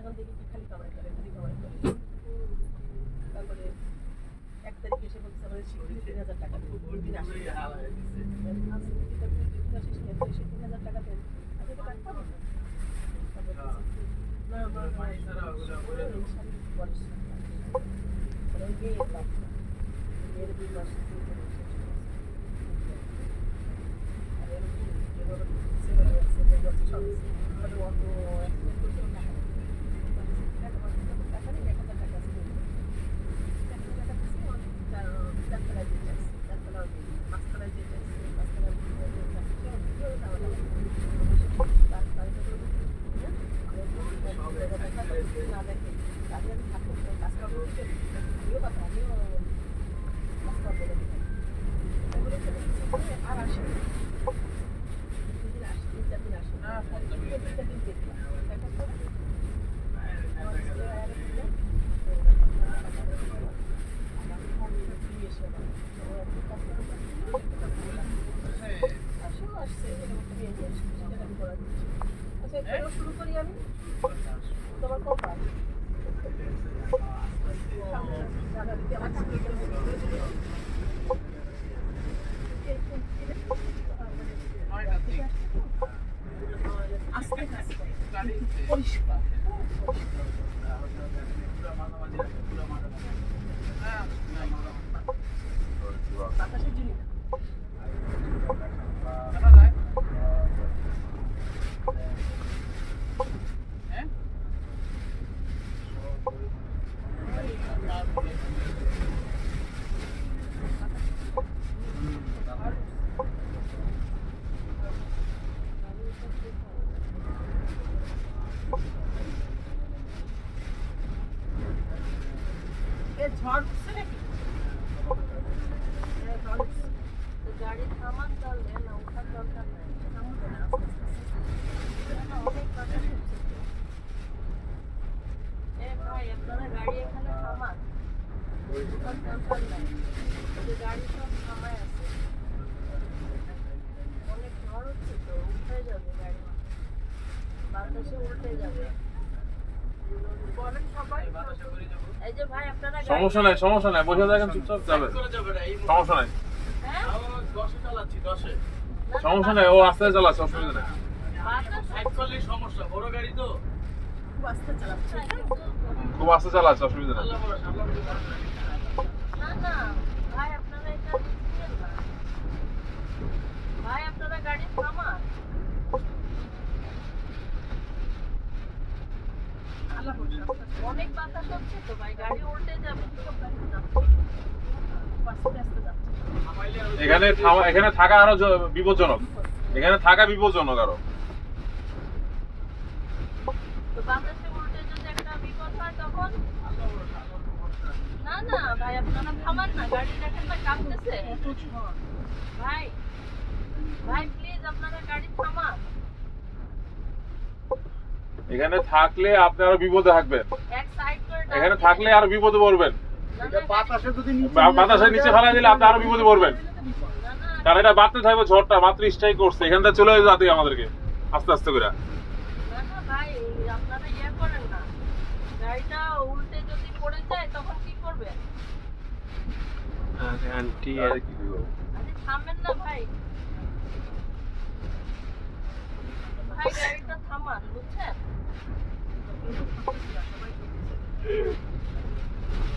এখন দেখি কি খালি কামাই করে তারপরে 1 তারিখে এসে বলছে আমাদের শিগগিরই 3000 টাকা দেবো 2 দিন আসে সে 3000 টাকা দেন আমি তো কাটতে পারবো শুরু করি আমি তোমার কোম্পানি পরিষ্কার বাতাসের জন্য ঝড় উঠছে নাকি গাড়ি থামান চলবে না ওঠার দরকার নাই অনেক বাতাস হচ্ছে ভাই আপনারা গাড়ি এখানে থামান ওঠার দরকার নাই গাড়ি সব থামায় আছে অনেক ঝড় হচ্ছে তো উঠে যাবে গাড়ি বাতাসে উল্টে যাবে সমস্যা নাই বসে থাকেন চুপচাপ যাবে সমস্যা নাই সমস্যা নাই ও আস্তে চালাচ্ছে অসুবিধা নেই খুব আস্তে চালাচ্ছে অসুবিধা নেই গাড়ি থামান অনেক বাতাস হচ্ছে তো ভাই গাড়ি উল্টে যাবে এখানে থাকা আরো বিপজ্জনক এখানে থাকা বিপজ্জনক আরো তো বাতাসে উল্টে যদি একটা বিপদ হয় তখন না ভাই আপনারা থামান না গাড়ি দেখেন না কাঁপতেছে ভাই প্লিজ আপনারা গাড়ি থামান এখানে থাকলে আপনি আরো বিপদে থাকবেন এখানে থাকলে আরো বিপদে পড়বেন বাতাসের নিচে ফেলা দিলে আপনি আরো বিপদে পড়বেন কারণ এটা বাড়তে থাকবে ঝড়টা মাত্র স্ট্রাইক করছে এখান থেকে চলে যেতে আমাদেরকে আস্তে আস্তে করে আন্টি আর কি থামেন না ভাই গাড়িটা থামান বুঝছেন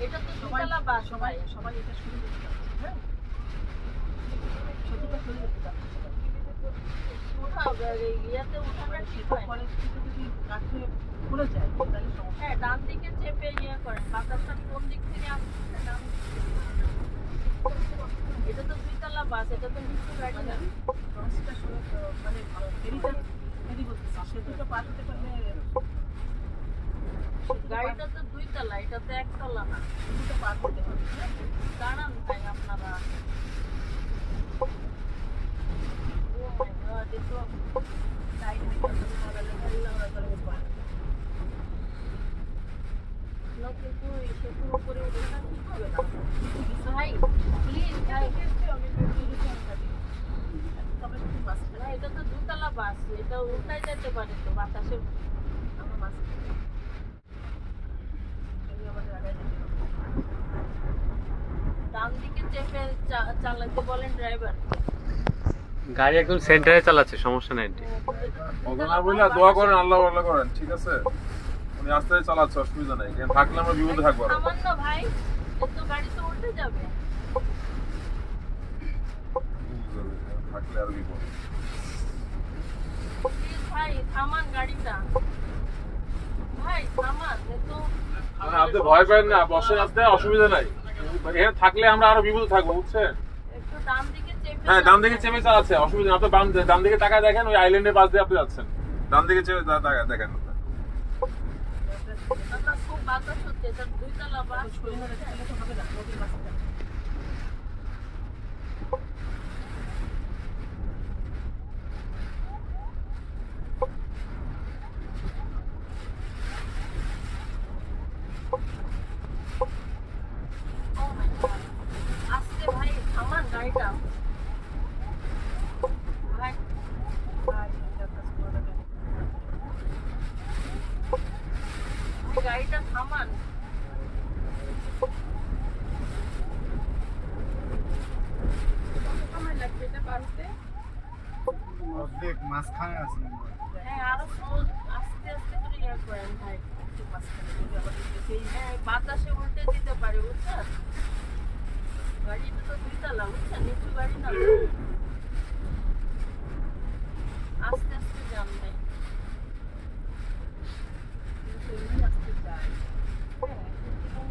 এটা তো সবাইলা বাস সবাই এটা শুরু করতে যাচ্ছে হ্যাঁ সত্যিটা শুরু করতে যাচ্ছে ইয়াতে উঠাটা ঠিক হয় পরে যদি কাছে খুলে যায় তাহলে সমস্যা হ্যাঁ ডান দিকে চেপে করেন বাতাসটা কোন দিক থেকে আসছে ডান এটা তো 2 তলা বাস এটা তো নিচু গাড়ি না বাসটা মানে ফেরি বলতেছে সেটা পার হতে পারলে গাড়িটা তো 2 তলা এটা তো 1 তলা না এটা পার হতে হবে দাঁড়ান ভাই আপনারা ও মাই গড এটা সাইড में कर না কিন্তু সেতু উপরে উঠে না কি হবে না ভাই প্লিজ ভাই এটা তো 2 তলা বাস এটা উল্টাই যেতে পারে তো বাতাসে আমরা বাস ডান দিকে চেপে চালাতে বলেন ড্রাইভার। গাড়ি একদম সেন্টারে চালাচ্ছে, সমস্যা নাই আন্টি। ওখানে বললে দোয়া করেন, আল্লাহ আল্লাহ করেন, ঠিক আছে? উনি আস্তে আস্তে চালাচ্ছে, অসুবিধা নাই। এখানে থাকলে আমরা বিপদে থাকবো আরো। থামান না ভাই, এত গাড়ি তো উল্টে যাবে। থাকলে আরো বিপদ। প্লিজ ভাই থামান গাড়িটা, ভাই থামান। এত আপনি ভয় পেন না, বসেন আস্তে, অসুবিধা নাই। এখানে থাকলে আমরা আরো বিপদে থাকবো, বুঝছেন? একটু ডান দিকে চেপে। হ্যাঁ, ডান দিকে চেপে চালাচ্ছে, অসুবিধা নেই। আপনি ডান দিকে তাকায় দেখেন, ওই আইল্যান্ডের পাশ দিয়ে আপনি যাচ্ছেন। ডান দিকে চেপে তাকায় দেখেন। আপনার খুব বাতাস হচ্ছে, এটা দুইতলা বাস। আস্তে ভাই থামান গাড়িটা, ভাই গাড়িটা থামান। সময় লাগবে এটা পারতে। অর্ধেক মাঝখানে আছে। হ্যাঁ আরো আস্তে আস্তে করে ইয়ে করেন ভাই, একটু মাঝখানে যদি আবার দিতেই, হ্যাঁ বাতাসে উল্টে দিতে পারে, বুঝছেন? গাড়িটা তো দুইতলা, বুঝছেন? নিচু গাড়ি না, আস্তে আস্তে যান ভাই। কিন্তু এমনি আস্তে যায়। হ্যাঁ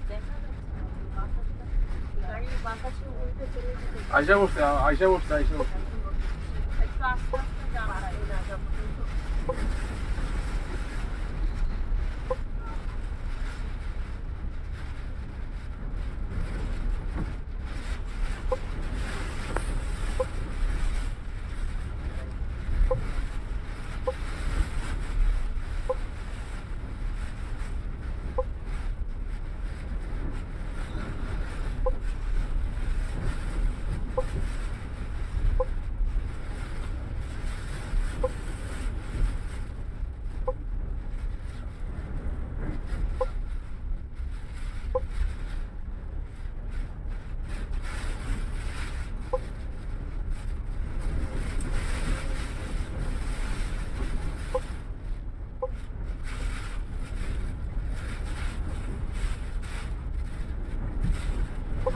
দেখা যাচ্ছে না, বাতাসটা গাড়ির বাতাসে উল্টে চলে যেতে পারে। আইসা বসছে। একটু আস্তে আস্তে যান ভাই, না যাবো কিন্তু।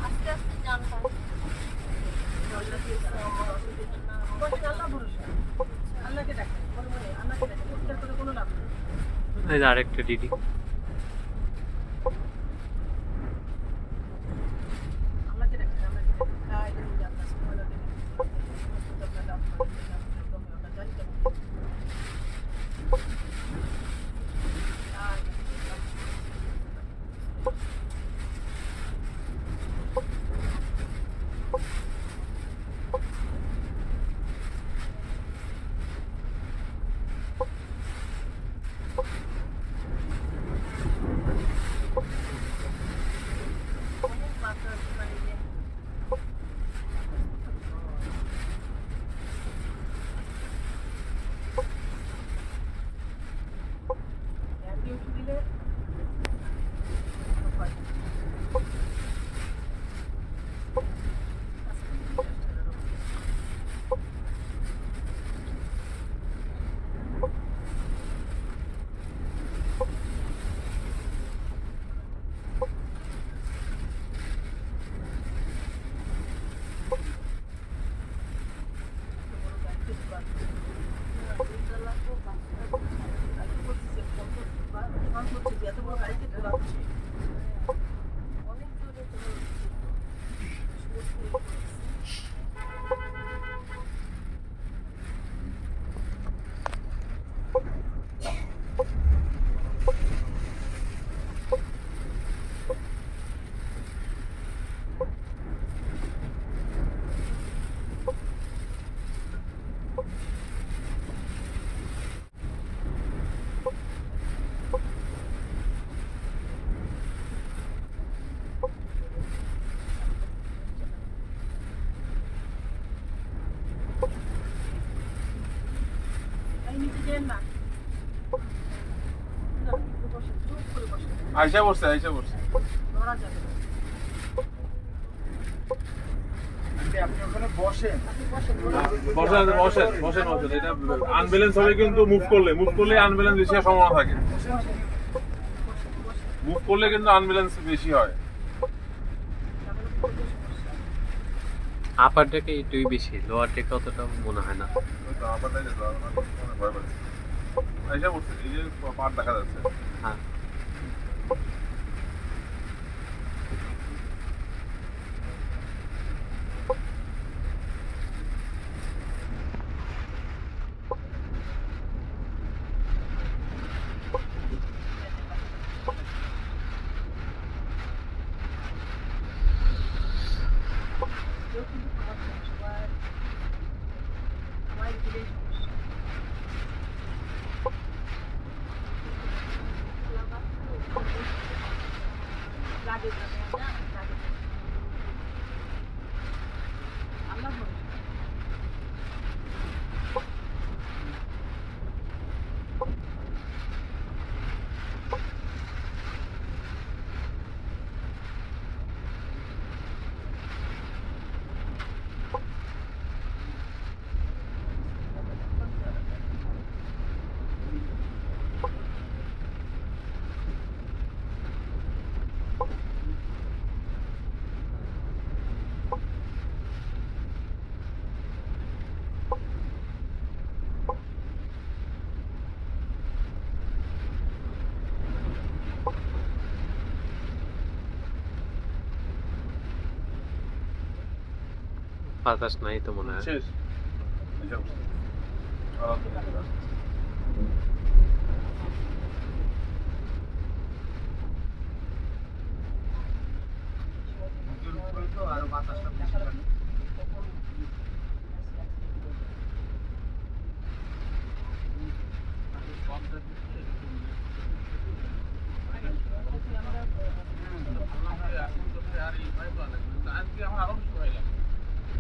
আস্তে আস্তে যান ভাই। আল্লাহকে ডাকেন, আল্লাহকে ডাকেন, উত্তর করে কোনো লাভ নেই। এই যে আরেকটা ডিডি। আল্লাহকে ডাকেন, আল্লাহকে ডাকেন। লা ইলাহা ইল্লাল্লাহ সুবহানাল্লাহ। অনেক বাতাস বাইরে। অনেক দূরে আইসা বসছে। ধরা যাবে না। আপনি ওখানে বসেন। বসেন বসেন বসেন বসেন, এটা আনব্যালেন্স হবে কিন্তু মুভ করলে আনব্যালেন্স বেশি হওয়ার সম্ভাবনা থাকে। মুভ করলে কিন্তু আনব্যালেন্স বেশি হয়। আপার ডেকে একটুই বেশি, লোয়ার ডেকে অতটা মনে হয় না। এসে পড়ছে, এই যে পাট দেখা যাচ্ছে। হ্যাঁ, বাতাস নাই তো মনে হয়। শেষ, এসে পড়ছে। আলহামদুলিল্লাহ। বুকের উপরে তো আরো বাতাসটা বেশি লাগে।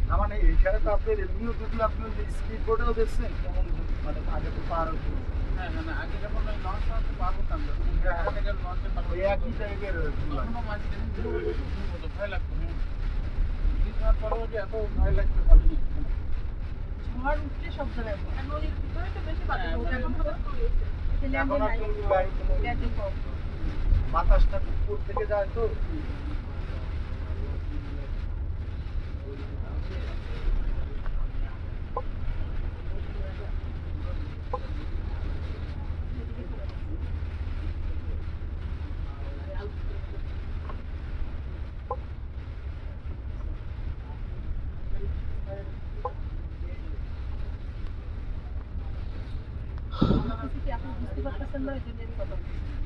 না মানে এইখানে তো আপনার এমনিও যদি আপনি ওই যে স্পিড বোটেও দেখছেন কেমন মানে আগে তো পার হতো। ওই একই টাইপের ঝড় উঠলে সব জায়গায় ভয়। আর নদীর ভিতরে তো বেশি বাতাস ওঠে, এখন হঠাৎ করে উঠেছে। এখন আর কিন্তু গাড়ি কোনো গ্যাসে কম। বাতাসটা উপর থেকে যায় তো আপনি বুঝতে পারতেছেন না, এই জন্য কথা বলছি।